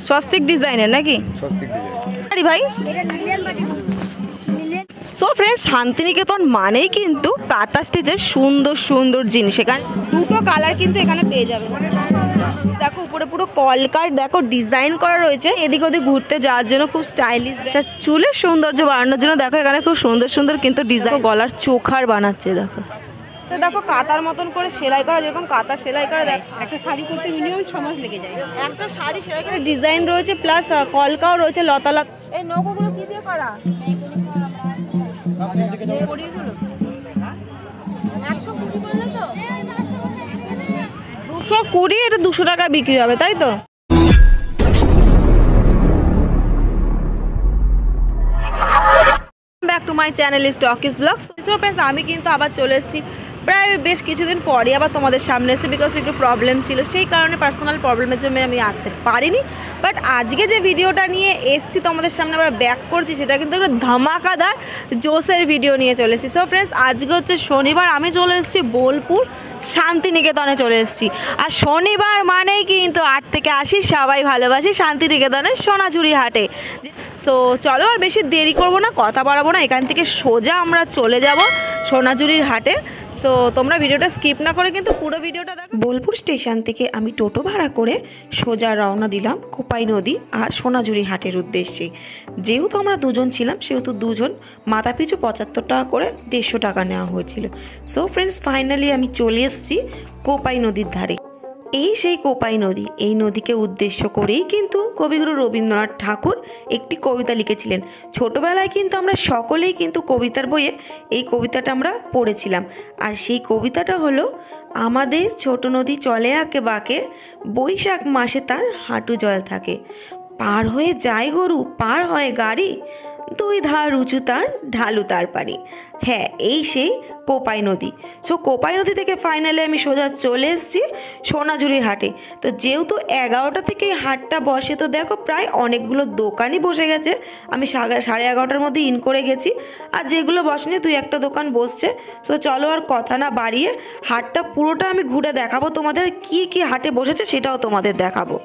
স্বস্তিক ডিজাইনের নাকি? স্বস্তিক ডিজাইন ভাই। সো ফ্রেন্ডস, শান্তিনিকেতন মানেই কিন্তু কাঁথা স্টিচের সুন্দর সুন্দর জিনিস। এখানে দুটো কালার কিন্তু এখানে পেয়ে যাবে। দেখো উপরে পুরো কলকার দেখো ডিজাইন করা রয়েছে। এদিক ওদিক ঘুরতে যাওয়ার জন্য খুব স্টাইলিশ, চুলের সৌন্দর্য বাড়ানোর জন্য দেখো এখানে খুব সুন্দর সুন্দর কিন্তু ডিজাইন। গলার চোখার বানাচ্ছে দেখো। দেখো কাতার মতন করে সেলাই করা, যেরকম কাতার সেলাই করা। দেখো একটা শাড়ি করতে মিনিমাম 6 মাস লেগে যায়। একটা শাড়ি সেলাই করে ডিজাইন রয়েছে, প্লাস কলকাও রয়েছে লতা লতা। এই নৌকোগুলো কি দিয়ে করা? 220, এটা 200 টাকা বিক্রি হবে, তাই তো? Back to my channel Stockies Blogs. So friends, আমি কিন্তু আবার চলে এসেছি প্রায় বেশ কিছুদিন পরে আবার তোমাদের সামনে এসে, বিকজ একটু প্রবলেম ছিল, সেই কারণে পার্সোনাল প্রবলেমের জন্য আমি আসতে পারিনি। বাট আজকে যে ভিডিওটা নিয়ে এসেছি তোমাদের সামনে আবার ব্যাক করছি, সেটা কিন্তু একটা ধামাকাদার জোসের ভিডিও নিয়ে চলে এসেছি। সো ফ্রেন্ডস, আজকে হচ্ছে শনিবার, আমি চলে এসেছি বোলপুর শান্তিনিকেতনে চলে এসেছি। আর শনিবার মানেই কিন্তু 8 থেকে 80 সবাই ভালোবাসি শান্তিনিকেতনের সোনাঝুরি হাটে। সো চলো আর বেশি দেরি করবো না, কথা বাড়াবো না, এখান থেকে সোজা আমরা চলে যাব সোনাঝুরির হাটে। সো তোমরা ভিডিওটা স্কিপ না করে কিন্তু পুরো ভিডিওটা দেখো। বোলপুর স্টেশন থেকে আমি টোটো ভাড়া করে সোজা রওনা দিলাম কোপাই নদী আর সোনাঝুরি হাটের উদ্দেশ্যে। যেহেতু আমরা দুজন ছিলাম, সেহেতু দুজন মাথাপিছু 75 টাকা করে 150 টাকা নেওয়া হয়েছিল। সো ফ্রেন্ডস, ফাইনালি আমি চলে এসেছি কোপাই নদীর ধারে। এই সেই কোপাই নদী, এই নদীকে উদ্দেশ্য করেই কিন্তু কবিগুরু রবীন্দ্রনাথ ঠাকুর একটি কবিতা লিখেছিলেন। ছোটোবেলায় কিন্তু আমরা সকলেই কিন্তু কবিতার বইয়ে এই কবিতাটা আমরা পড়েছিলাম। আর সেই কবিতাটা হলো, আমাদের ছোট নদী চলে আঁকে বাঁকে, বৈশাখ মাসে তার হাঁটু জল থাকে, পার হয়ে যায় গরু, পার হয় গাড়ি, 2 ধার উঁচু তার, ঢালু তার পানি। হ্যাঁ, এই সেই কোপাই নদী। সো কোপাই নদী থেকে ফাইনালি আমি সোজা চলে এসেছি সোনাঝুরির হাটে। তো যেহেতু 11টা থেকে হাটটা বসে, তো দেখো প্রায় অনেকগুলো দোকানই বসে গেছে। আমি 11:30টার মধ্যে ইন করে গেছি, আর যেগুলো বসেনি 2-1টা দোকান বসছে। সো চলো আর কথা না বাড়িয়ে হাটটা পুরোটা আমি ঘুরে দেখাবো তোমাদের, কি কি হাটে বসেছে সেটাও তোমাদের দেখাবো।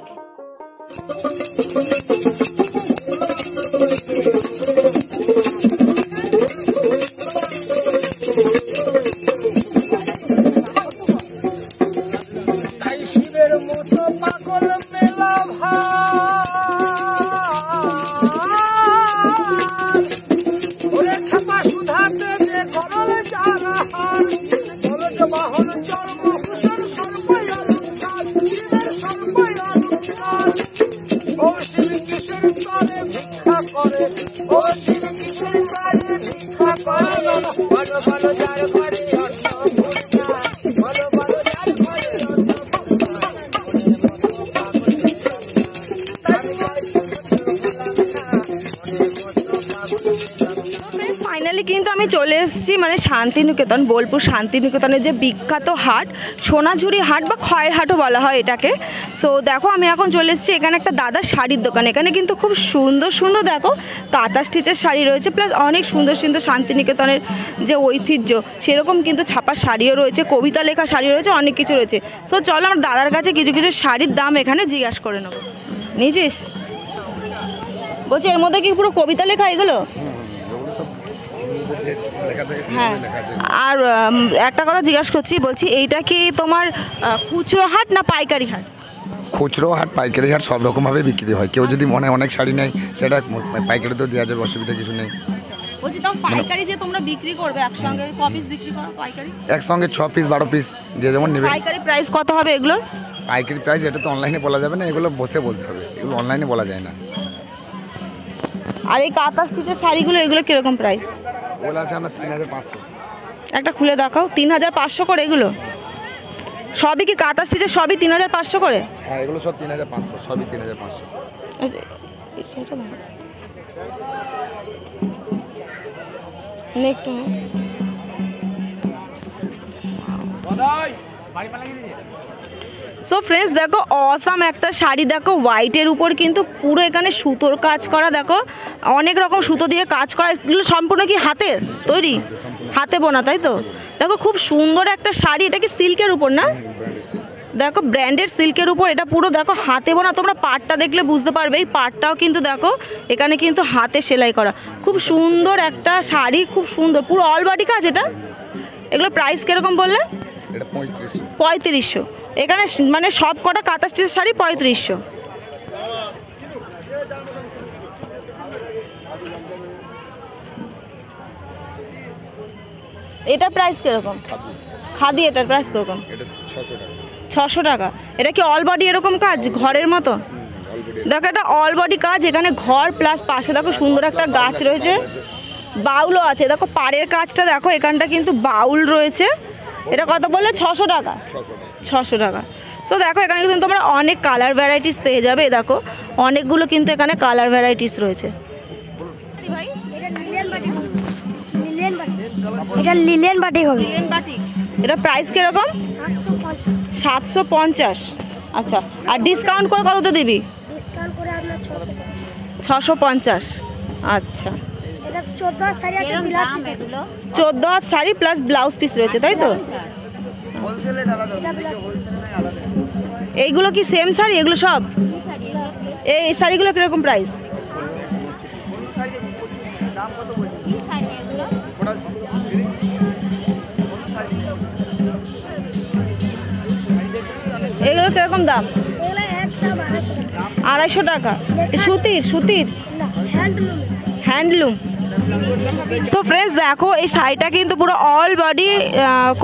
ফাইনালি কিন্তু আমি চলে এসেছি মানে শান্তিনিকেতন, বোলপুর শান্তিনিকেতনের যে বিখ্যাত হাট সোনাঝুরি হাট বা খয়ের হাটও বলা হয় এটাকে। সো দেখো আমি এখন চলে এসেছি এখানে একটা দাদা শাড়ির দোকান। এখানে কিন্তু খুব সুন্দর সুন্দর দেখো কাঁথা স্টিচের শাড়ি রয়েছে, প্লাস অনেক সুন্দর সুন্দর শান্তিনিকেতনের যে ঐতিহ্য সেরকম কিন্তু ছাপা শাড়িও রয়েছে, কবিতা লেখা শাড়ি রয়েছে, অনেক কিছু রয়েছে। সো চলো আমার দাদার কাছে কিছু কিছু শাড়ির দাম এখানে জিজ্ঞাসা করে নেবো। নিজিস বলছি এর মধ্যে কি পুরো কবিতা লেখা এগুলো? হ্যাঁ, আর একটা কথা জিজ্ঞাসা করছি, বলছি এইটা কি তোমার খুচরো হাট না পাইকারি হাট? খুচরো হাট, পাইকারি হাট সব রকমভাবে বিক্রি হয়। কেউ যদি মনে অনেক শাড়ি নেয় সেটা পাইকারিতেও দেওয়া যাবে, অসুবিধা কিছু নেই। বলছি তাও পাইকারি যে তোমরা বিক্রি করবে একসঙ্গে ক পিস বিক্রি করো পাইকারি? একসঙ্গে 6 পিস 12 পিস যে যেমন নেবে। পাইকারি প্রাইস কত হবে এগুলোর? পাইকারি প্রাইস এটা তো অনলাইনে বলা যাবে না, এগুলো বসে বলতে হবে, এগুলো অনলাইনে বলা যায় না। আর এই কাঁথা স্টিচের শাড়িগুলো এগুলো কিরকম প্রাইস? ওগুলো আছে আমরা 3500। একটা খুলে দেখাও। 3500 করে এগুলো সবই কি কাঁথা স্টিচের? সবই 3500 করে? হ্যাঁ, এগুলো সব 3500, সবই 3500। সেটা না একটু সো ফ্রেন্ডস দেখো অসাম একটা শাড়ি দেখো, হোয়াইটের উপর কিন্তু পুরো এখানে সুতোর কাজ করা, দেখো অনেক রকম সুতো দিয়ে কাজ করা। এগুলো সম্পূর্ণ কি হাতের তৈরি? হাতে বোনা, তাই তো? দেখো খুব সুন্দর একটা শাড়ি, এটা কি সিল্কের উপর না? দেখো ব্র্যান্ডেড সিল্কের উপর, এটা পুরো দেখো হাতে বোনা। তোমরা পাটটা দেখলে বুঝতে পারবে, এই পাটটাও কিন্তু দেখো এখানে কিন্তু হাতে সেলাই করা। খুব সুন্দর একটা শাড়ি, খুব সুন্দর, পুরো অল বডি কাজ। এটা এগুলো প্রাইস কিরকম বললে? এটা 3500। এখানে মানে সব কটা কাঁথা স্টিচের শাড়ি 3500। এটার প্রাইস কিরকম? খাদি, এটার প্রাইস কিরকম? এটা 600 টাকা। 600 টাকা। এটা কি অল বডি এরকম কাজ ঘরের মতো? দেখো এটা অল বডি কাজ, এখানে ঘর প্লাস পাশে দেখো সুন্দর একটা গাছ রয়েছে, বাউলও আছে। দেখো পাড়ের কাজটা দেখো, এখানটা কিন্তু বাউল রয়েছে। এটা কত বললে? 600 টাকা। 600 টাকা। সো দেখো এখানে কিন্তু তোমরা অনেক কালার ভ্যারাইটিস পেয়ে যাবে। দেখো অনেকগুলো কিন্তু এখানে কালার ভ্যারাইটিস রয়েছে। এটা লিলেন বাটি হবে। এটা প্রাইস কিরকম? 750। আচ্ছা, আর ডিসকাউন্ট করে কততে দিবি? ডিসকাউন্ট করে আপনার 650। আচ্ছা, এটা 14 হাত শাড়ি আছে, ব্লাউজ পিস আছে। 14 হাত শাড়ি প্লাস ব্লাউজ পিস রয়েছে, তাই তো? এইগুলো কি সেম শাড়ি? এগুলো সব এই শাড়িগুলো কিরকম প্রাইস? এগুলো কিরকম দাম? এগুলো একটা 250 টাকা। সুতির সুতির না, হ্যান্ডলুম। হ্যান্ডলুম। সো ফ্রেন্ডস দেখো এই শাড়িটা কিন্তু পুরো অল বডি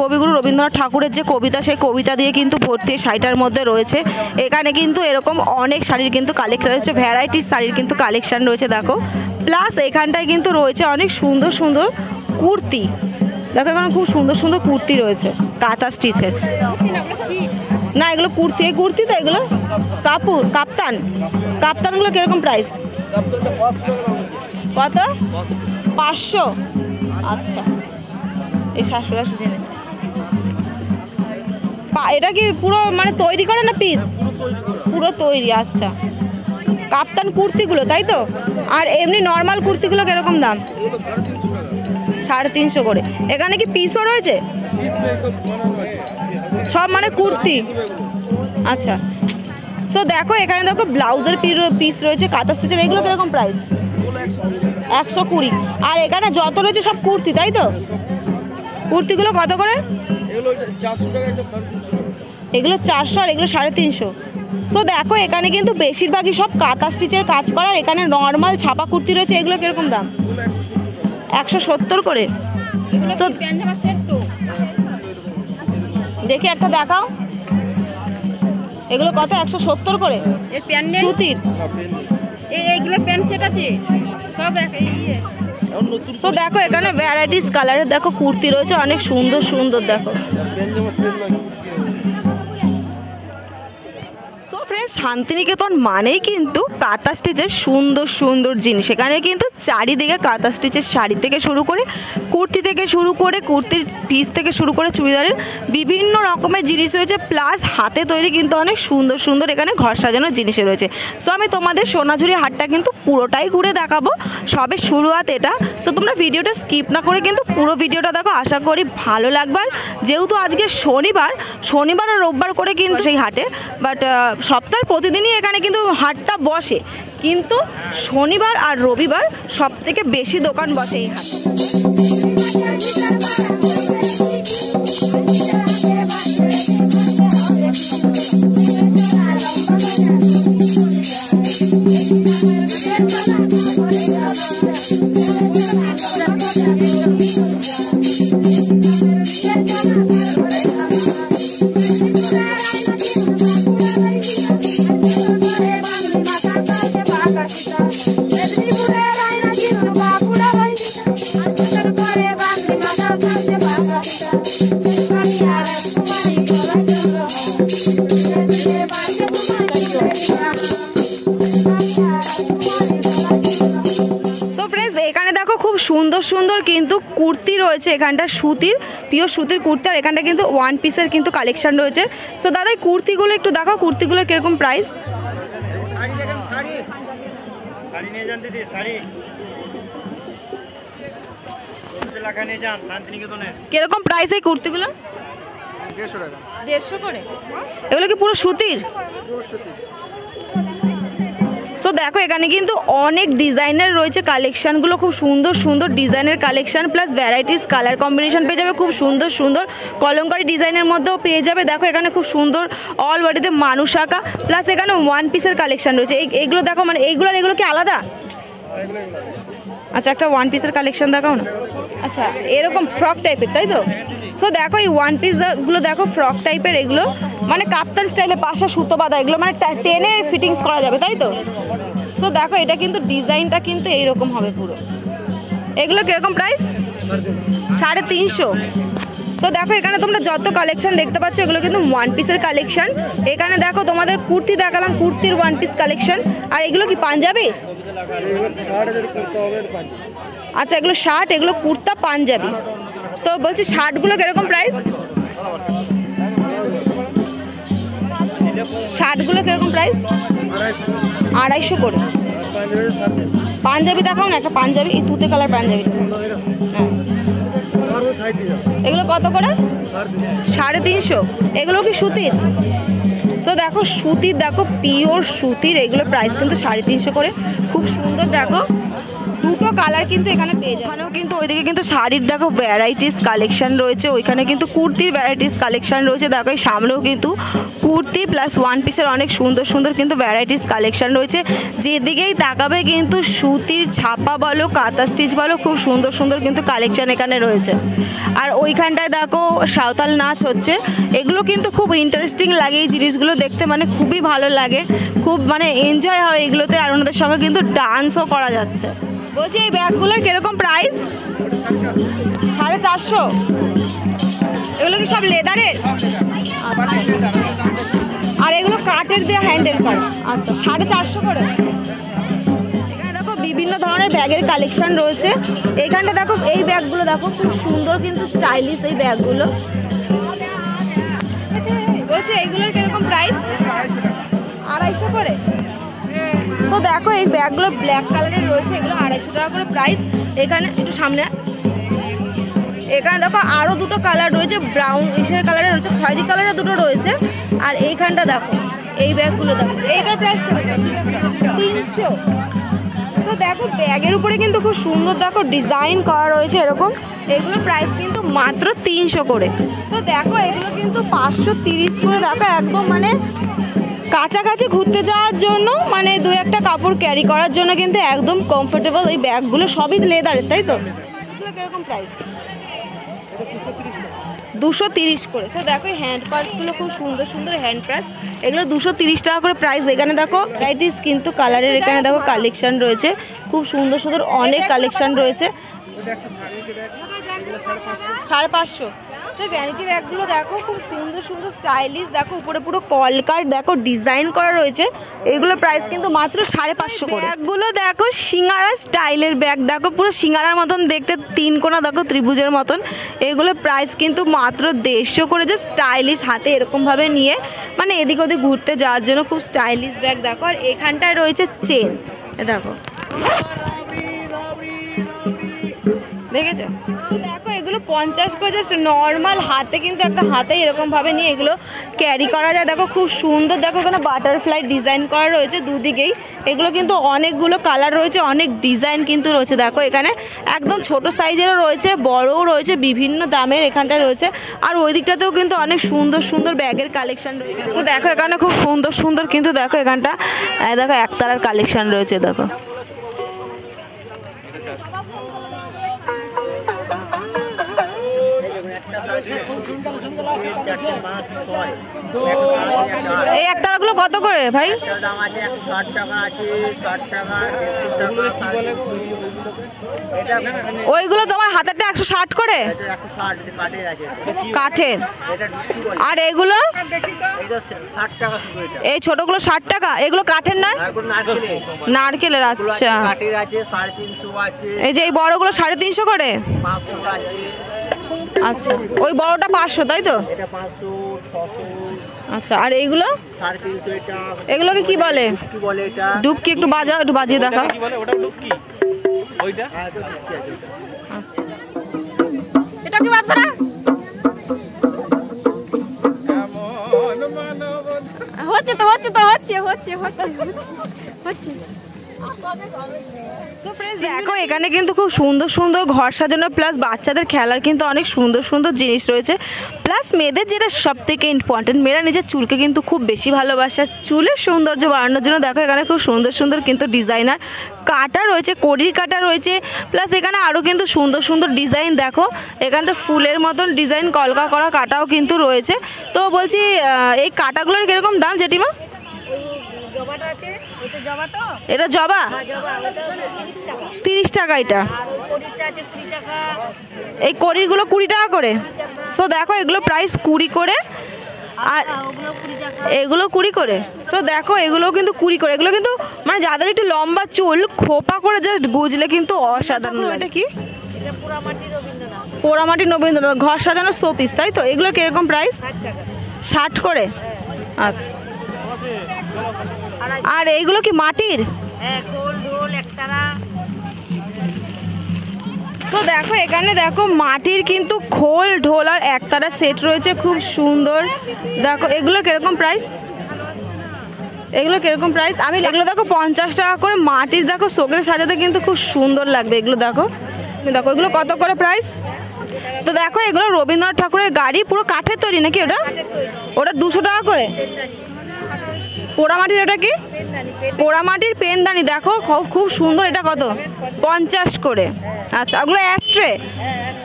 কবিগুরু রবীন্দ্রনাথ ঠাকুরের যে কবিতা, সেই কবিতা দিয়ে কিন্তু ভর্তি শাড়িটার মধ্যে রয়েছে। এখানে কিন্তু এরকম অনেক শাড়ির কিন্তু কালেকশন রয়েছে, ভ্যারাইটিস শাড়ির কিন্তু কালেকশন রয়েছে দেখো। প্লাস এখানটায় কিন্তু রয়েছে অনেক সুন্দর সুন্দর কুর্তি। দেখো এখানে খুব সুন্দর সুন্দর কুর্তি রয়েছে কাঁথা স্টিচের। না এগুলো কুর্তি, এই কুর্তি তো এগুলো কাপড় কাপ্তান। কাপ্তানগুলো কীরকম প্রাইস? কত? 500। আচ্ছা, এই 700 জেনে। এটা কি পুরো মানে তৈরি করে না পিস? পুরো তৈরি। আচ্ছা, কাপ্তান কুর্তিগুলো তাই তো? আর এমনি নর্মাল কুর্তিগুলো কীরকম দাম? 350 করে। এখানে কি পিসও রয়েছে? সব মানে কুর্তি। আচ্ছা, সো দেখো এখানে দেখো ব্লাউজের পিস রয়েছে কাঁথা স্টিচের। এগুলো কীরকম প্রাইস? 120। আর এখানে যত রয়েছে সব কুর্তি, তাই তো? কুর্তিগুলো কত করে? এগুলো 400 আর এগুলো 350। সো দেখো এখানে কিন্তু বেশিরভাগই সব কাঁথা স্টিচের কাজ করার। এখানে নর্মাল ছাপা কুর্তি রয়েছে। এগুলো কীরকম দাম? 170 করে। সো দেখি একটা দেখাও, এগুলো কত? 170 করে। সুতির এইগুলো প্যান্ট সেট আছে সব তো দেখো এখানে ভ্যারাইটিস কালারের দেখো কুর্তি রয়েছে, অনেক সুন্দর সুন্দর। দেখো ফ্রেন্ডস শান্তিনিকেতন মানেই কিন্তু কাঁথা স্টিচের সুন্দর সুন্দর জিনিস। এখানে কিন্তু চারিদিকে কাঁথা স্টিচের শাড়ি থেকে শুরু করে কুর্তি থেকে শুরু করে কুর্তির পিস থেকে শুরু করে চুড়িদারের বিভিন্ন রকমের জিনিস রয়েছে। প্লাস হাতে তৈরি কিন্তু অনেক সুন্দর সুন্দর এখানে ঘর সাজানোর জিনিস রয়েছে। সো আমি তোমাদের সোনাঝুরি হাটটা কিন্তু পুরোটাই ঘুরে দেখাবো, সবে শুরুয়াত এটা। সো তোমরা ভিডিওটা স্কিপ না করে কিন্তু পুরো ভিডিওটা দেখো, আশা করি ভালো লাগবে। যেহেতু আজকে শনিবার আর রোববার করে কিন্তু সেই হাটে, বাট সপ্তাহের প্রতিদিনই এখানে কিন্তু হাটটা বসে, কিন্তু শনিবার আর রবিবার সব থেকে বেশি দোকান বসে এই হাটে। সুন্দর সুন্দর কিন্তু কুর্তি রয়েছে এখানটা, সুতির পিওর সুতির কুর্তি। আর এখানটা কিন্তু ওয়ান পিসের কিন্তু কালেকশন রয়েছে। সো দাদা এই কুর্তিগুলো একটু দেখাও, কুর্তিগুলোর কিরকম প্রাইস? কিরকম প্রাইস এই কুর্তিগুলো? 150 করে। এগুলো কি পুরো সুতির? সো দেখো এখানে কিন্তু অনেক ডিজাইনের রয়েছে, কালেকশানগুলো খুব সুন্দর সুন্দর ডিজাইনের collection plus varieties colour combination পেয়ে যাবে, খুব সুন্দর সুন্দর কলমকারি ডিজাইনের মধ্যেও পেয়ে যাবে। দেখো এখানে খুব সুন্দর অল বডিতে মানুষ আঁকা প্লাস এখানে ওয়ান পিসের কালেকশান রয়েছে। এইগুলো দেখো, মানে এগুলো কি আলাদা? আচ্ছা, একটা ওয়ান পিসের কালেকশান দেখাও না। আচ্ছা, এরকম ফ্রক টাইপের, তাই তো? সো দেখো এই ওয়ান পিসগুলো দেখো ফ্রক টাইপের, এগুলো মানে কাপ্তান স্টাইলে পাশা সুতো বাঁধা, এগুলো মানে টেনে ফিটিংস করা যাবে, তাই তো? সো দেখো এটা কিন্তু ডিজাইনটা কিন্তু এইরকম হবে পুরো। এগুলো কীরকম প্রাইস? 350। সো দেখো এখানে তোমরা যত কালেকশন দেখতে পাচ্ছ এগুলো কিন্তু ওয়ান পিসের কালেকশন। এখানে দেখো তোমাদের কুর্তি দেখালাম, কুর্তির ওয়ান পিস কালেকশন। আর এগুলো কি পাঞ্জাবি? আচ্ছা, এগুলো শার্ট, এগুলো কুর্তা পাঞ্জাবি। তো বলছি শার্টগুলো কীরকম প্রাইস? শার্টগুলো কীরকম প্রাইস? 250 করে। পাঞ্জাবি দেখাও না, একটা পাঞ্জাবি, এই তুতে কালার পাঞ্জাবি। হ্যাঁ, এগুলো কত করে? 350। এগুলো কি সুতির? সো দেখো সুতির, দেখো পিওর সুতির, এগুলো প্রাইস কিন্তু 350 করে। খুব সুন্দর, দেখো দুটো কালার কিন্তু এখানে পেয়ে যাবে। ওখানেও কিন্তু ওইদিকে কিন্তু শাড়ির দেখো ভ্যারাইটিস কালেকশন রয়েছে, ওইখানে কিন্তু কুর্তির ভ্যারাইটিস কালেকশন রয়েছে। দেখো এই সামনেও কিন্তু কুর্তি প্লাস ওয়ান পিসের অনেক সুন্দর সুন্দর কিন্তু ভ্যারাইটিস কালেকশন রয়েছে। যেদিকেই তাকাবে কিন্তু সুতির ছাপা বলো, কাঁথা স্টিচ বলো, খুব সুন্দর সুন্দর কিন্তু কালেকশন এখানে রয়েছে। আর ওইখানটায় দেখো সাঁওতাল নাচ হচ্ছে, এগুলো কিন্তু খুব ইন্টারেস্টিং লাগে এই জিনিসগুলো দেখতে, মানে খুবই ভালো লাগে, খুব মানে এনজয় হয় এগুলোতে। আর ওনাদের সঙ্গে কিন্তু ডান্সও করা যাচ্ছে। বলছি এই ব্যাগগুলোর কিরকম প্রাইস? 450। এগুলো কি সব লেদারের? আর এগুলো কাঠের দিয়ে হ্যান্ডেল করা। আচ্ছা, 450 করে। এখানে দেখো বিভিন্ন ধরনের ব্যাগের কালেকশন রয়েছে। এইখানটা দেখো এই ব্যাগগুলো দেখো খুব সুন্দর কিন্তু স্টাইলিশ এই ব্যাগগুলো। বলছি এইগুলোর কিরকম প্রাইস? 250 করে। তো দেখো এই ব্যাগগুলো ব্ল্যাক কালারের রয়েছে, এগুলো 250 টাকা করে প্রাইস। এখানে একটু সামনে, এখানে দেখো আরও দুটো কালার রয়েছে, ব্রাউন ইসের কালারের রয়েছে, খয়েরি কালারের দুটো রয়েছে। আর এইখানটা দেখো এই ব্যাগগুলো দেখো, এইটার প্রাইস 300। তো দেখো ব্যাগের উপরে কিন্তু খুব সুন্দর দেখো ডিজাইন করা রয়েছে এরকম, এগুলোর প্রাইস কিন্তু মাত্র 300 করে। তো দেখো এগুলো কিন্তু 530 করে। দেখো একদম মানে কাছাকাছি ঘুরতে যাওয়ার জন্য, মানে দু একটা কাপড় ক্যারি করার জন্য কিন্তু একদম কমফোর্টেবল এই ব্যাগগুলো, সবই লেদারের, তাই তো? এগুলো কিরকম প্রাইস? 230 করে। সো দেখো এই হ্যান্ড পার্সগুলো খুব সুন্দর সুন্দর হ্যান্ড পার্স, এগুলো 230 টাকা করে প্রাইস। এখানে দেখো ভ্যারাইটিস কিন্তু কালারের এখানে দেখো কালেকশন রয়েছে, খুব সুন্দর সুন্দর অনেক কালেকশন রয়েছে। 550। সেই ভ্যানিটি ব্যাগগুলো দেখো খুব সুন্দর সুন্দর স্টাইলিশ, দেখো উপরে পুরো কলকার দেখো ডিজাইন করা রয়েছে, এগুলোর প্রাইস কিন্তু মাত্র 550 করে। ব্যাগগুলো দেখো সিঙ্গারা স্টাইলের ব্যাগ, দেখো পুরো সিঙ্গারার মতন দেখতে, 3 কোণা দেখো ত্রিভুজের মতন, এগুলোর প্রাইস কিন্তু মাত্র 150 করে। যে স্টাইলিশ হাতে এরকমভাবে নিয়ে মানে এদিক ওদিক ঘুরতে যাওয়ার জন্য খুব স্টাইলিশ ব্যাগ। দেখো আর এখানটায় রয়েছে চেন, দেখো দেখেছো? দেখো এগুলো 50 করে, জাস্ট নর্মাল হাতে কিন্তু একটা হাতে এরকমভাবে নিয়ে এগুলো ক্যারি করা যায়। দেখো খুব সুন্দর, দেখো এখানে বাটারফ্লাই ডিজাইন করা রয়েছে দুদিকেই, এগুলো কিন্তু অনেকগুলো কালার রয়েছে, অনেক ডিজাইন কিন্তু রয়েছে। দেখো এখানে একদম ছোট সাইজেরও রয়েছে, বড়ও রয়েছে, বিভিন্ন দামের এখানটায় রয়েছে। আর ওই দিকটাতেও কিন্তু অনেক সুন্দর সুন্দর ব্যাগের কালেকশন রয়েছে। তো দেখো এখানে খুব সুন্দর সুন্দর কিন্তু দেখো এখানটা দেখো একতারার কালেকশন রয়েছে। দেখো এই একতারাগুলো কত করে ভাই? ওইগুলো তোমার হাতেরটা 160 করে কাঠের, আর এগুলো এই ছোটগুলো 60 টাকা, এগুলো কাঠের নয় নারকেলের। আচ্ছা, এই যে এই বড়গুলো 350 করে। আচ্ছা, ওই বড়টা 500 তাই তো? আচ্ছা, আর এইগুলো এগুলোকে কি বলে? ডুবকি। একটু বাজাও, একটু বাজিয়ে দেখাও। আচ্ছা সরা হচ্ছে তো হচ্ছে তো হচ্ছে হচ্ছে হচ্ছে হচ্ছে সো ফ্রেন্ডস দেখো এখানে কিন্তু খুব সুন্দর সুন্দর ঘর সাজানো প্লাস বাচ্চাদের খেলার কিন্তু অনেক সুন্দর সুন্দর জিনিস রয়েছে প্লাস মেয়েদের যেটা সব থেকে ইম্পর্টেন্ট মেয়েরা নিজের চুলকে কিন্তু খুব বেশি ভালোবাসে চুলের সৌন্দর্য বাড়ানোর জন্য দেখো এখানে খুব সুন্দর সুন্দর কিন্তু ডিজাইনার কাটা রয়েছে কড়ির কাটা রয়েছে প্লাস এখানে আরও কিন্তু সুন্দর সুন্দর ডিজাইন দেখো এখানে তো ফুলের মতন ডিজাইন কলকা করা কাটাও কিন্তু রয়েছে তো বলছি এই কাটাগুলোর কীরকম দাম জেঠিমা এটা জবা 30 টাকা এটা এই কড়িগুলো 20 টাকা করে সো দেখো এগুলো প্রাইস 20 করে আর এগুলো 20 করে সো দেখো এগুলো কিন্তু 20 করে এগুলো কিন্তু মানে যাদের একটু লম্বা চুল খোপা করে জাস্ট গুজলে কিন্তু অসাধারণ এটা কি পোড়ামাটি রবীন্দ্রনাথ ঘর সাজানো শোপিস তাই তো এগুলো কিরকম প্রাইস 60 করে আচ্ছা আর এইগুলো কি মাটির তো দেখো এখানে দেখো মাটির কিন্তু খোল ঢোল আর একতারা সেট রয়েছে খুব সুন্দর দেখো এগুলো কিরকম প্রাইস এগুলো কিরকম প্রাইস আমি এগুলো দেখো 50 টাকা করে মাটির দেখো শোকেস সাজাতে কিন্তু খুব সুন্দর লাগবে এগুলো দেখো দেখো এগুলো কত করে প্রাইস তো দেখো এগুলো রবীন্দ্রনাথ ঠাকুরের গাড়ি পুরো কাঠের তৈরি নাকি ওটা ওটা 200 টাকা করে পোড়ামাটির ওটা কি পোড়ামাটির পেনদানি দেখো খুব সুন্দর এটা কত 50 করে আচ্ছা ওগুলো অ্যাস্ট্রে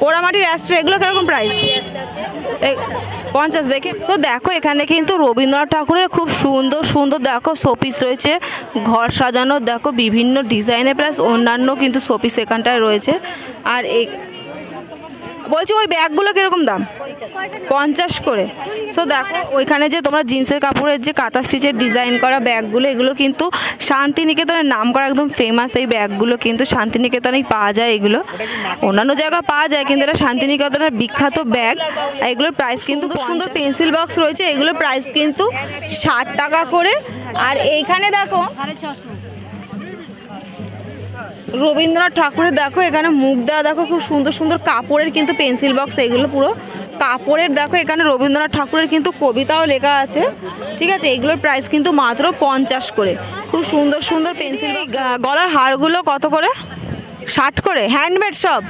পোড়ামাটির অ্যাস্ট্রে এগুলো কিরকম প্রাইস 50 দেখে তো দেখো এখানে কিন্তু রবীন্দ্রনাথ ঠাকুরের খুব সুন্দর সুন্দর দেখো শোপিস রয়েছে ঘর সাজানোর দেখো বিভিন্ন ডিজাইনের প্লাস অন্যান্য কিন্তু শোপিস এখানটায় রয়েছে আর এই বলছি ওই ব্যাগগুলো কীরকম দাম 50 করে সো দেখো ওইখানে যে তোমরা জিন্সের কাপড়ের যে কাঁথা স্টিচের ডিজাইন করা ব্যাগগুলো এগুলো কিন্তু শান্তিনিকেতনের নাম করা একদম ফেমাস এই ব্যাগগুলো কিন্তু শান্তিনিকেতনেই পাওয়া যায় এগুলো অন্যান্য জায়গায় পাওয়া যায় কিন্তু এটা শান্তিনিকেতনের বিখ্যাত ব্যাগ এগুলোর প্রাইস কিন্তু খুব সুন্দর পেন্সিল বক্স রয়েছে এগুলোর প্রাইস কিন্তু 60 টাকা করে আর এইখানে দেখো রবীন্দ্রনাথ ঠাকুরের দেখো এখানে মুখ দেওয়া দেখো খুব সুন্দর সুন্দর কাপড়ের কিন্তু পেন্সিল বক্স এগুলো পুরো কাপড়ের দেখো এখানে রবীন্দ্রনাথ ঠাকুরের কিন্তু কবিতাও লেখা আছে ঠিক আছে এগুলোর প্রাইস কিন্তু মাত্র 50 করে খুব সুন্দর সুন্দর পেন্সিল গলার হারগুলো কত করে 60 করে হ্যান্ডমেড সব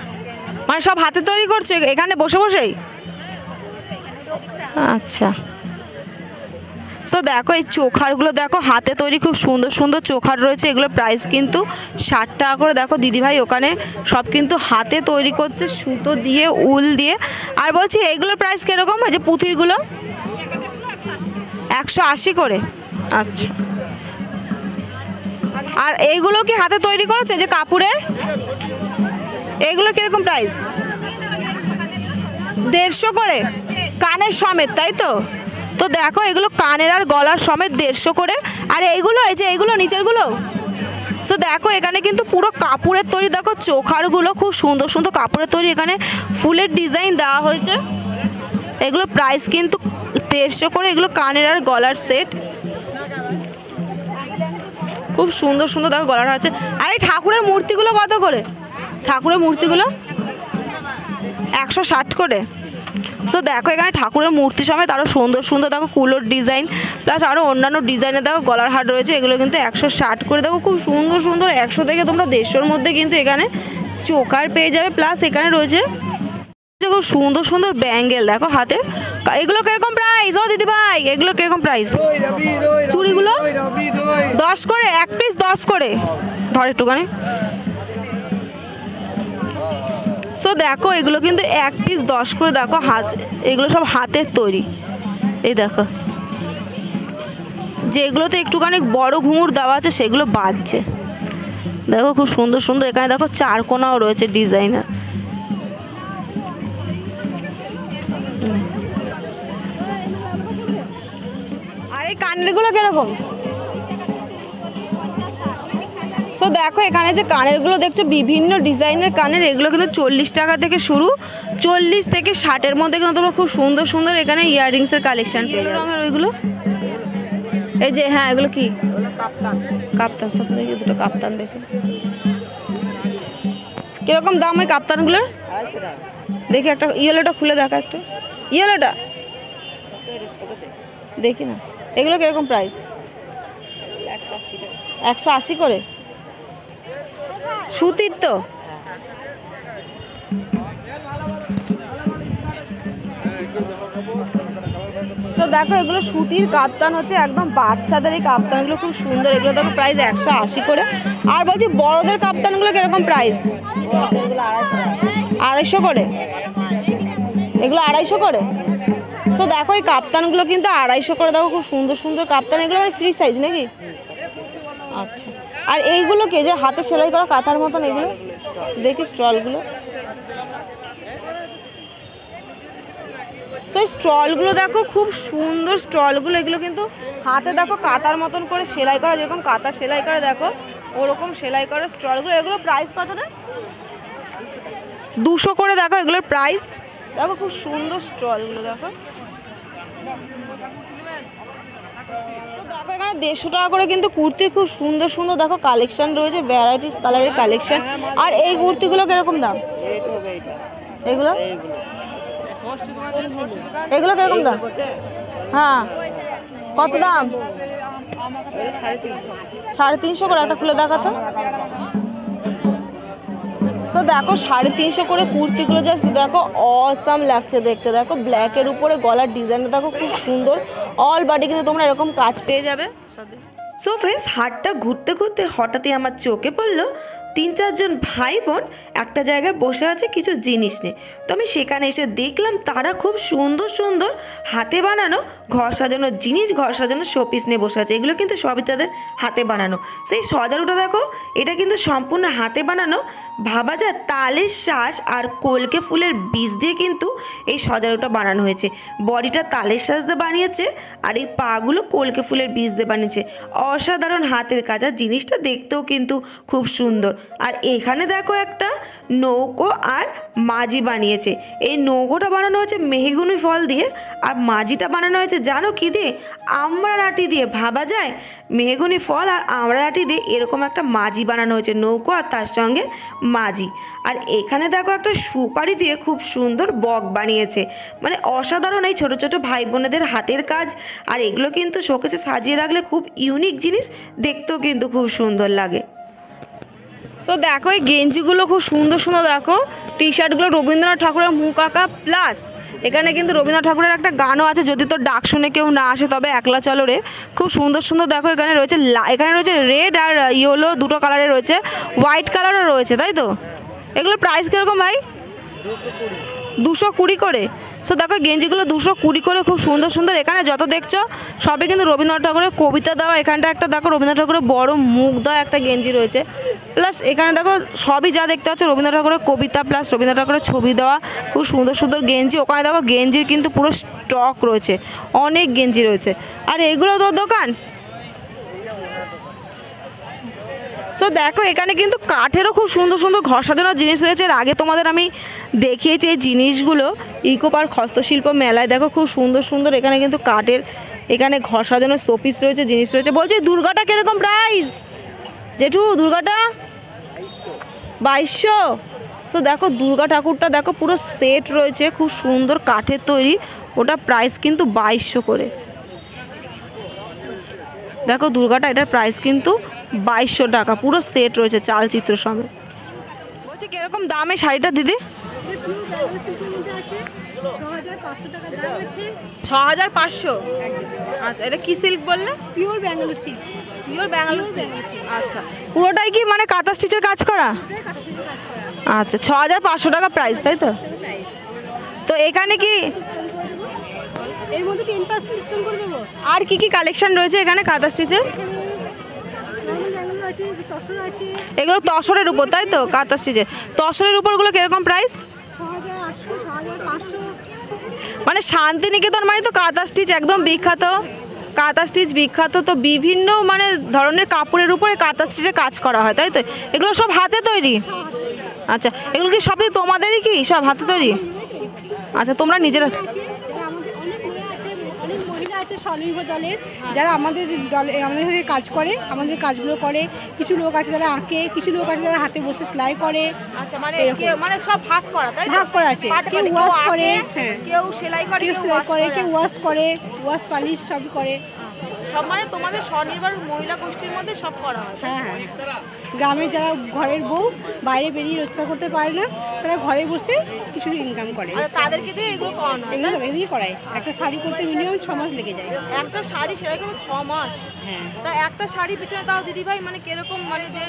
মানে সব হাতে তৈরি করছে এখানে বসে বসেই আচ্ছা সো দেখো এই চোখারগুলো দেখো হাতে তৈরি খুব সুন্দর সুন্দর চোখার রয়েছে এগুলোর প্রাইস কিন্তু 60 টাকা করে দেখো দিদিভাই ওখানে সব কিন্তু হাতে তৈরি করছে সুতো দিয়ে উল দিয়ে আর বলছি এইগুলোর প্রাইস কীরকম এই যে পুঁথিরগুলো 180 করে আচ্ছা আর এইগুলো কি হাতে তৈরি করেছে যে কাপড়ের এইগুলো কীরকম প্রাইস 150 করে কানের সমেত তাই তো তো দেখো এগুলো কানের আর গলার সমেত 150 করে আর এইগুলো এই যে এইগুলো নিচেরগুলো সো দেখো এখানে কিন্তু পুরো কাপড়ের তৈরি দেখো চোখারগুলো খুব সুন্দর সুন্দর কাপড়ের তৈরি এখানে ফুলের ডিজাইন দেওয়া হয়েছে এগুলো প্রাইস কিন্তু 150 করে এগুলো কানের আর গলার সেট খুব সুন্দর সুন্দর দেখো গলার আছে আর এই ঠাকুরের মূর্তিগুলো কত করে ঠাকুরের মূর্তিগুলো 160 করে সো দেখো এখানে ঠাকুরের মূর্তি সমেত আরও সুন্দর সুন্দর দেখো কুলোর ডিজাইন প্লাস আরও অন্যান্য ডিজাইনের দেখো গলার হার রয়েছে এগুলো কিন্তু 160 করে দেখো খুব সুন্দর সুন্দর 100 থেকে তোমরা 150-র মধ্যে কিন্তু এখানে চোকার পেয়ে যাবে প্লাস এখানে রয়েছে খুব সুন্দর সুন্দর ব্যাঙ্গেল দেখো হাতে এগুলো কিরকম প্রাইস ও দিদি ভাই এগুলো কিরকম প্রাইস চুড়িগুলো 10 করে এক পিস 10 করে ধর একটুখানি সো দেখো এগুলো কিন্তু এক পিস 10 করে দেখো হাত এগুলো সব হাতের তৈরি এই দেখো যেগুলোতে একটুখানি বড় ঘুঙুর দেওয়া আছে সেগুলো বাজছে দেখো খুব সুন্দর সুন্দর এখানে দেখো চারকোনাও রয়েছে ডিজাইনার আর এই কানেরগুলো কিরকম সো দেখো এখানে যে কানেরগুলো দেখছো বিভিন্ন ডিজাইনের কানের এগুলো কিন্তু 40 টাকা থেকে শুরু 40 থেকে 60-এর মধ্যে কিন্তু তোমরা খুব সুন্দর সুন্দর এখানে ইয়াররিংসের কালেকশন পেয়ে যাবে রঙের ওইগুলো এই যে হ্যাঁ এগুলো কি কাপ্তান সব থেকে দুটো কাপ্তান দেখো কিরকম দাম ওই কাপ্তানগুলোর দেখি একটা ইয়েলোটা খুলে দেখা একটা ইয়েলোটা দেখি না এগুলো কিরকম প্রাইস 180 করে সুতির তো তো দেখো এগুলো সুতির কাপ্তান হচ্ছে একদম বাচ্চাদের এই কাপ্তানগুলো খুব সুন্দর এগুলো দেখো প্রাইস 180 করে আর বলছি বড়দের কাপ্তানগুলো কিরকম প্রাইস 250 করে এগুলো 250 করে সো দেখো এই কাপ্তানগুলো কিন্তু 250 করে দেখো খুব সুন্দর সুন্দর কাপ্তান এগুলো মানে ফ্রি সাইজ নাকি আচ্ছা আর এইগুলো কে যে হাতে সেলাই করা কাঁথার মতন এগুলো দেখি স্টলগুলো তো এই স্টলগুলো দেখো খুব সুন্দর স্টলগুলো এগুলো কিন্তু হাতে দেখো কাঁথার মতন করে সেলাই করা যেরকম কাঁথা সেলাই করে দেখো ওরকম সেলাই করা স্টলগুলো এগুলো প্রাইস কত না 200 করে দেখো এগুলোর প্রাইস দেখো খুব সুন্দর স্টলগুলো দেখো দেখো এখানে 150 টাকা করে কিন্তু কুর্তির খুব সুন্দর সুন্দর দেখো কালেকশন রয়েছে ভ্যারাইটিস কালারের কালেকশন আর এই কুর্তিগুলো কিরকম দাম এগুলো এগুলো কিরকম দাম হ্যাঁ কত দাম 350 করে একটা খুলে দেখাতো তো দেখো 350 করে কুর্তিগুলো জাস্ট দেখো অসাম লাগছে দেখতে দেখো ব্ল্যাকের উপরে গলার ডিজাইনটা দেখো খুব সুন্দর অল বডি কিন্তু তোমরা এরকম কাজ পেয়ে যাবে সো ফ্রেন্ডস হাটটা ঘুরতে ঘুরতে হঠাৎই আমার চোখে পড়লো 3-4 জন ভাই বোন একটা জায়গায় বসে আছে কিছু জিনিস নিয়ে তো আমি সেখানে এসে দেখলাম তারা খুব সুন্দর সুন্দর হাতে বানানো ঘর সাজানোর জিনিস ঘর সাজানোর শোপিস নিয়ে বসে আছে এগুলো কিন্তু সবই তাদের হাতে বানানো সেই সজারুটা দেখো এটা কিন্তু সম্পূর্ণ হাতে বানানো ভাবা যায় তালের শ্বাস আর কলকে ফুলের বীজ দিয়ে কিন্তু এই সজারুটা বানানো হয়েছে বডিটা তালের শ্বাস দিয়ে বানিয়েছে আর এই পাগুলো কলকে ফুলের বীজ দিয়ে বানিয়েছে অসাধারণ হাতের কাজ আর জিনিসটা দেখতেও কিন্তু খুব সুন্দর আর এখানে দেখো একটা নৌকো আর মাঝি বানিয়েছে এই নৌকোটা বানানো হয়েছে মেহগনি ফল দিয়ে আর মাঝিটা বানানো হয়েছে জানো কি দিয়ে আমড়াটি দিয়ে ভাবা যায় মেহগনি ফল আর আমড়াটি দিয়ে এরকম একটা মাঝি বানানো হয়েছে নৌকো আর তার সঙ্গে মাঝি আর এখানে দেখো একটা সুপারি দিয়ে খুব সুন্দর বক বানিয়েছে মানে অসাধারণ এই ছোটো ছোটো ভাই বোনেদের হাতের কাজ আর এগুলো কিন্তু শোকেসে সাজিয়ে রাখলে খুব ইউনিক জিনিস দেখতেও কিন্তু খুব সুন্দর লাগে সো দেখো এই গেঞ্জিগুলো খুব সুন্দর সুন্দর দেখো টি শার্টগুলো রবীন্দ্রনাথ ঠাকুরের মুখ আঁকা প্লাস এখানে কিন্তু রবীন্দ্রনাথ ঠাকুরের একটা গানও আছে যদি তোর ডাক শুনে কেউ না আসে তবে একলা চলো রে খুব সুন্দর সুন্দর দেখো এখানে রয়েছে রেড আর ইয়েলো দুটো কালারের রয়েছে হোয়াইট কালারও রয়েছে তাই তো এগুলো প্রাইস কীরকম ভাই 220 করে সো দেখো গেঞ্জিগুলো 220 করে খুব সুন্দর সুন্দর এখানে যত দেখছো সবই কিন্তু রবীন্দ্রনাথ ঠাকুরের কবিতা দেওয়া এখানটা একটা দেখো রবীন্দ্রনাথ ঠাকুরের বড় মুখ দেওয়া একটা গেঞ্জি রয়েছে প্লাস এখানে দেখো সবই যা দেখতে পাচ্ছ রবীন্দ্রনাথ ঠাকুরের কবিতা প্লাস রবীন্দ্রনাথ ঠাকুরের ছবি দেওয়া খুব সুন্দর সুন্দর গেঞ্জি ওখানে দেখো গেঞ্জির কিন্তু পুরো স্টক রয়েছে অনেক গেঞ্জি রয়েছে আর এগুলো তোর দোকান সো দেখো এখানে কিন্তু কাঠেরও খুব সুন্দর সুন্দর ঘর সাজানোর জিনিস রয়েছে এর আগে তোমাদের আমি দেখিয়েছি এই জিনিসগুলো ইকো পার্ক হস্তশিল্প মেলায় দেখো খুব সুন্দর সুন্দর এখানে কিন্তু কাঠের এখানে ঘর সাজানোর শোপিস রয়েছে জিনিস রয়েছে বলছি দুর্গাটা কীরকম প্রাইস জেঠু দুর্গাটা 2200 সো দেখো দুর্গা ঠাকুরটা দেখো পুরো সেট রয়েছে খুব সুন্দর কাঠের তৈরি ওটা প্রাইস কিন্তু 2200 করে দেখো দুর্গাটা এটার প্রাইস কিন্তু 2200 টাকা পুরো সেট রয়েছে চালচিত্র সমেত বলছি কিরকম দামে শাড়িটা দিদি 6500 আচ্ছা এটা কি সিল্ক বললে pure Bangalore silk pure Bangalore silk আচ্ছা পুরোটাই কি মানে কাঁথা স্টিচের কাজ করা আচ্ছা 6500 টাকা প্রাইস তাই তো তো এখানে কি এর মধ্যে 10% ডিসকাউন্ট করে দেবো আর কি কি কালেকশন রয়েছে এখানে কাঁথা স্টিচের ব্যাঙ্গালোর আছে তসর আছে এগুলো তসরের উপর তাই তো কাঁথা স্টিচের তসরের উপরগুলো কিরকম প্রাইস 6800 6500 মানে শান্তিনিকেতন মানে তো কাঁথা স্টিচ একদম বিখ্যাত কাঁথা স্টিচ বিখ্যাত তো বিভিন্ন মানে ধরনের কাপড়ের উপরে কাঁথা স্টিচে কাজ করা হয় তাই তো এগুলো সব হাতে তৈরি আচ্ছা এগুলো কি সবই তোমাদেরই কি সব হাতে তৈরি আচ্ছা তোমরা নিজেরা আমাদের অনেক মেয়ে আছে অনেক মহিলা আছে স্বনির্ভর দলের, যারা আমাদের দলে আমাদের হয়ে কাজ করে, আমাদের কাজগুলো করে। কিছু লোক আছে যারা আঁকে, কিছু লোক আছে যারা হাতে বসে সেলাই করে। আচ্ছা, মানে সব ভাগ করা, তাই তো? ভাগ করা আছে। কেউ ওয়াশ করে, হ্যাঁ, কেউ সেলাই করে, কেউ সেলাই করে, কেউ ওয়াশ করে, ওয়াশ পালিশ সব করে। সব মানে তোমাদের স্বনির্ভর মহিলা গোষ্ঠীর মধ্যে সব করা হয়। হ্যাঁ হ্যাঁ, গ্রামের যারা ঘরের বউ বাইরে বেরিয়ে রোজগার করতে পারে না, তারা ঘরে বসে কিছু ইনকাম করে। আর তাদেরকে দিয়ে এগুলো করানো হয়। এগুলো তাদের দিয়ে করায়। একটা শাড়ি করতে মিনিমাম 6 মাস লেগে যায়। একটা শাড়ি সেলাই করতে 6 মাস? হ্যাঁ। তা একটা শাড়ি পিছনে তাও দিদিভাই মানে কিরকম, মানে যে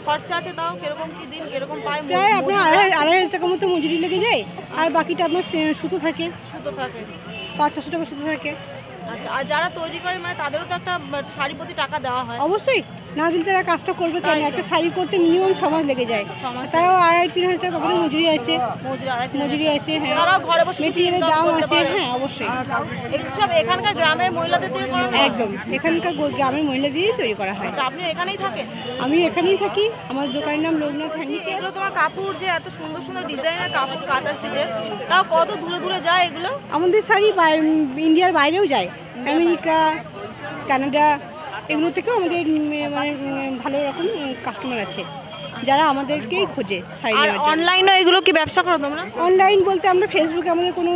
খরচা আছে তাও কিরকম কি দিন কিরকম পায়? প্রায় আপনার 2,500 টাকা মতো মজুরি লেগে যায়, আর বাকিটা আপনার সুতো থাকে, সুতো থাকে, 500-600 টাকা সুতো থাকে। আচ্ছা, আর যারা তৈরি করে মানে তাদেরও তো একটা শাড়ি প্রতি টাকা দেওয়া হয়? অবশ্যই, না দিলে তারা কাজটা করবে কেন? তাই তো। একটা শাড়ি করতে মিনিমাম 6 মাস লেগে যায়। 6 মাস তারাও 2,500-3,000 টাকা তাদের মজুরি আছে। মজুরি মজুরি আছে, হ্যাঁ। তারাও ঘরে বসে কিছু মেটেরিয়ালের income দাম করতে আছে, পারে। হ্যাঁ অবশ্যই। এগুলো সব এখানকার গ্রামের মহিলাদের দিয়ে করানো হয়? একদম, এখানকার গ্রামের মহিলা দিয়েই তৈরি করা হয়। আচ্ছা, আপনি এখানেই থাকেন? আমি এখানেই থাকি, আমার দোকানের নাম লোকনাথ হ্যান্ডিক্রাফট। এগুলো তোমার কাপড় যে এত সুন্দর সুন্দর ডিজাইনের কাপড় কাঁথা স্টিচের, তাও কত দূরে দূরে যায় এগুলো? আমাদের শাড়ি ইন্ডিয়ার বাইরেও যায়, আমেরিকা, কানাডা, এগুলো থেকেও আমাদের মানে ভালো রকম কাস্টমার আছে, যারা আমাদেরকেই খোঁজে শাড়ি আর নেওয়ার জন্য। অনলাইনে এগুলো কি ব্যবসা করো তোমরা? অনলাইন বলতে আমরা ফেসবুকে আমাদের কোনো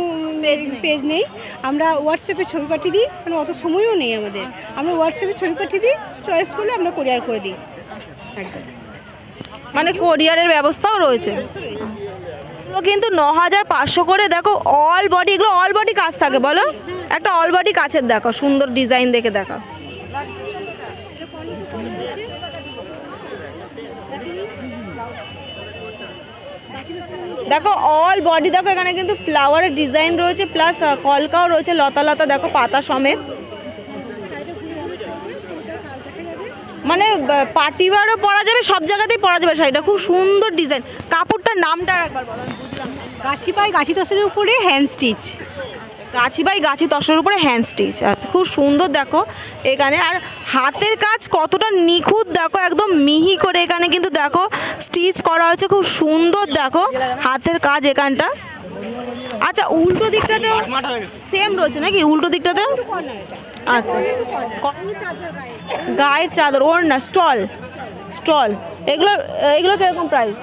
পেজ নেই, আমরা হোয়াটসঅ্যাপে ছবি পাঠিয়ে দিই, মানে অত সময়ও নেই আমাদের। আমরা হোয়াটসঅ্যাপে ছবি পাঠিয়ে দিই, চয়েস করলে আমরা কোরিয়ার করে দিই। একদম, মানে কোরিয়ারের ব্যবস্থাও রয়েছে। এগুলো কিন্তু 9,500 করে। দেখো অল বডি, এগুলো অল বডি কাজ থাকে বলো? একটা অল বডি কাছের দেখো, সুন্দর ডিজাইন দেখে দেখো। দেখো অল বডি দেখো, এখানে কিন্তু ফ্লাওয়ারের ডিজাইন রয়েছে, প্লাস কলকাও রয়েছে, লতা লতা দেখো পাতা সমেত। মানে পার্টিওয়ারও পরা যাবে, সব জায়গাতেই পরা যাবে শাড়িটা, খুব সুন্দর ডিজাইন। কাপড়টার নামটা একবার বলো, আমি বুঝলাম না। গাছি পাই গাছি তসরের উপরে হ্যান্ড স্টিচ। গাছি বাই গাছি তসরের উপরে হ্যান্ড স্টিচ। আচ্ছা, খুব সুন্দর দেখো এখানে। আর হাতের কাজ কতটা নিখুঁত দেখো, একদম মিহি করে এখানে কিন্তু দেখো স্টিচ করা হয়েছে, খুব সুন্দর দেখো হাতের কাজ এখানটা। আচ্ছা, উল্টো দিকটাতেও সেম রয়েছে নাকি? উল্টো দিকটাতেও? আচ্ছা, গায়ের চাদর, ওড়না, স্টল স্টল, এগুলো এগুলো কিরকম প্রাইস?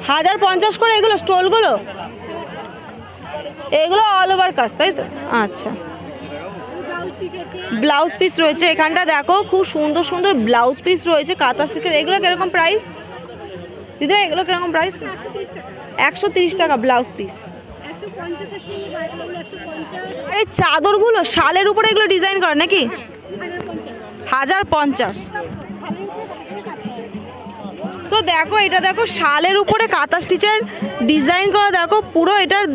1,050 করে এগুলো স্টলগুলো? এগুলো অল ওভার কাজ, তাই তো? আচ্ছা, ব্লাউজ পিস রয়েছে এখানটা দেখো, খুব সুন্দর সুন্দর ব্লাউজ পিস রয়েছে কাঁথা স্টিচের। এগুলো কিরকম প্রাইস দিদি? এগুলো কিরকম প্রাইস? 130 টাকা ব্লাউজ পিস। আর এই চাদরগুলো শালের উপরে এগুলো ডিজাইন করে নাকি? 1,050। সো দেখো, এটা দেখো শালের উপরে কাঁথা স্টিচের ডিজাইন করা, দেখো পুরো এটার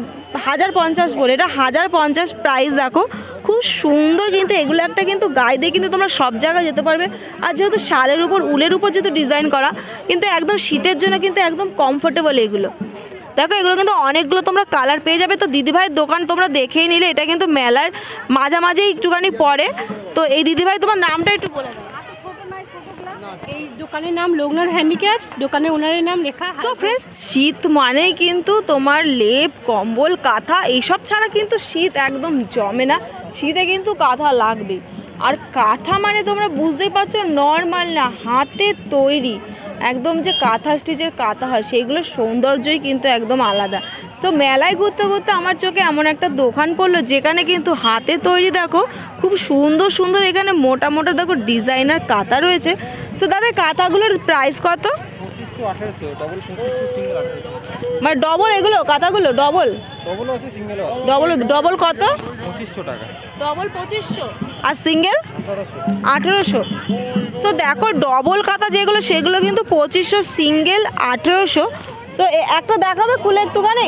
1,050 বলে, এটা 1,050 প্রাইস। দেখো খুব সুন্দর, কিন্তু এগুলো একটা কিন্তু গায়ে দিয়ে কিন্তু তোমরা সব জায়গায় যেতে পারবে। আর যেহেতু শালের উপর উলের উপর যেহেতু ডিজাইন করা, কিন্তু একদম শীতের জন্য কিন্তু একদম কমফোর্টেবল এগুলো। দেখো এগুলো কিন্তু অনেকগুলো তোমরা কালার পেয়ে যাবে। তো দিদিভাইয়ের দোকান তোমরা দেখেই নিলে, এটা কিন্তু মেলার মাঝামাঝি একটুখানি পরে। তো এই দিদিভাই তোমার নামটা একটু বলে দাও। এই দোকানের নাম লোকনাথ হ্যান্ডিক্রাফটস, দোকানের ওনারের নাম লেখা। সো ফ্রেন্ডস, শীত মানেই কিন্তু তোমার লেপ, কম্বল, কাঁথা এইসব ছাড়া কিন্তু শীত একদম জমে না। শীতে কিন্তু কাঁথা লাগবে। আর কাঁথা মানে তোমরা বুঝতেই পারছো, নর্মাল না, হাতে তৈরি একদম যে কাঁথা স্টিচের কাঁথা হয়, সেইগুলোর সৌন্দর্যই কিন্তু একদম আলাদা। সো মেলায় ঘুরতে ঘুরতে আমার চোখে এমন একটা দোকান পড়লো, যেখানে কিন্তু হাতে তৈরি দেখো খুব সুন্দর সুন্দর এখানে মোটা মোটা দেখো ডিজাইনার কাঁথা রয়েছে। সো দাদা, কাঁথাগুলোর প্রাইস কত? মানে ডবল এগুলো কাঁথাগুলো? ডবল ডবল কত? 2500 টাকা। ডবল 2500 আর সিঙ্গেল 1800। সো দেখো ডবল কাঁথা যেগুলো সেগুলো কিন্তু 2500, সিঙ্গেল 1800। সো একটা দেখাবে খুলে একটুখানি?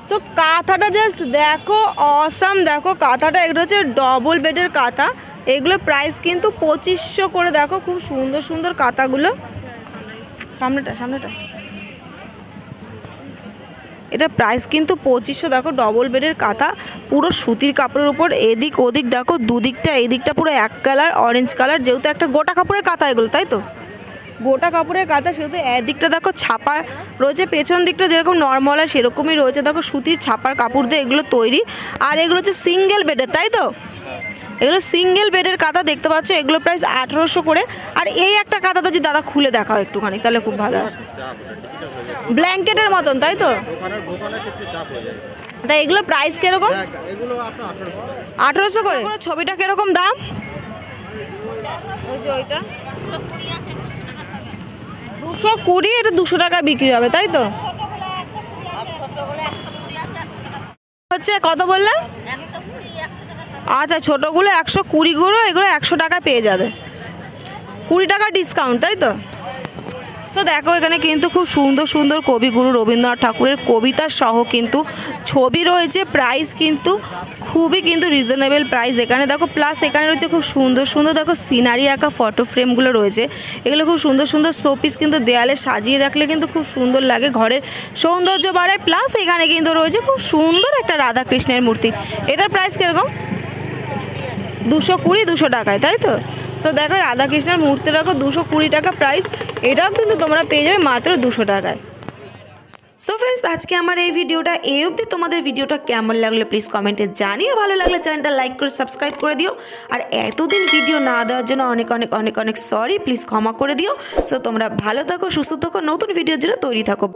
সো কাঁথাটা জাস্ট দেখো, অসাম। দেখো কাঁথাটা, এগুলো হচ্ছে ডবল বেডের কাঁথা। এগুলো প্রাইস কিন্তু 2500 করে। দেখো খুব সুন্দর সুন্দর কাঁথাগুলো। সামনেটা এটা প্রাইস কিন্তু 2500। দেখো ডবল বেডের কাঁথা, পুরো সুতির কাপড়ের উপর এদিক ওদিক দেখো দুদিকটা, এই দিকটা পুরো এক কালার অরেঞ্জ কালার, যেহেতু একটা গোটা কাপড়ের কাঁথা এগুলো, তাই তো? গোটা কাপড়ের কাঁথা, শুধু একদিকটা দেখো ছাপার রয়েছে, পেছন দিকটা যেরকম নর্মাল হয় সেরকমই রয়েছে। দেখো সুতির ছাপার কাপড় দিয়ে এগুলো তৈরি। আর এগুলো হচ্ছে সিঙ্গেল বেডের, তাই তো? এগুলো সিঙ্গেল বেডের কাঁথা দেখতে পাচ্ছ, এগুলো প্রাইস 1800 করে। আর এই একটা কাঁথা তো যদি দাদা খুলে দেখাও একটুখানি, তাহলে খুব ভালো হয়। ব্ল্যাঙ্কেটের মতন, তাই তো? তাই এগুলো প্রাইস কিরকম? 1800 করে। ছবিটা কিরকম দাম? ওই যে ওইটা 220, এটা 200 টাকা বিক্রি হবে, তাই তো? হচ্ছে কত বললে? আচ্ছা, ছোটোগুলো 120 গুলো, এগুলো 100 টাকা পেয়ে যাবে, 20 টাকা ডিসকাউন্ট, তাই তো? সো দেখো এখানে কিন্তু খুব সুন্দর সুন্দর কবিগুরু রবীন্দ্রনাথ ঠাকুরের কবিতা সহ কিন্তু ছবি রয়েছে। প্রাইস কিন্তু খুবই কিন্তু রিজনেবল প্রাইস এখানে দেখো। প্লাস এখানে রয়েছে খুব সুন্দর সুন্দর দেখো সিনারি আঁকা ফটো ফ্রেমগুলো রয়েছে। এগুলো খুব সুন্দর সুন্দর শোপিস কিন্তু দেয়ালে সাজিয়ে রাখলে কিন্তু খুব সুন্দর লাগে, ঘরের সৌন্দর্য বাড়ায়। প্লাস এখানে কিন্তু রয়েছে খুব সুন্দর একটা রাধাকৃষ্ণের মূর্তি। এটার প্রাইস কীরকম? 220, 200 টাকায়, তাই তো? সো দেখো রাধাকৃষ্ণের মূর্তি রাখো 220 টাকা প্রাইস, এটাও কিন্তু তোমরা পেয়ে যাবে মাত্র 200 টাকায়। সো ফ্রেন্ডস, আজকে আমার এই ভিডিওটা এই অবধি। তোমাদের ভিডিওটা কেমন লাগলো প্লিজ কমেন্টে জানিও। ভালো লাগলে চ্যানেলটা লাইক করে সাবস্ক্রাইব করে দিও। আর এতদিন ভিডিও না দেওয়ার জন্য অনেক অনেক অনেক অনেক সরি, প্লিজ ক্ষমা করে দিও। সো তোমরা ভালো থাকো, সুস্থ থাকো, নতুন ভিডিওর জন্য তৈরি থাকো।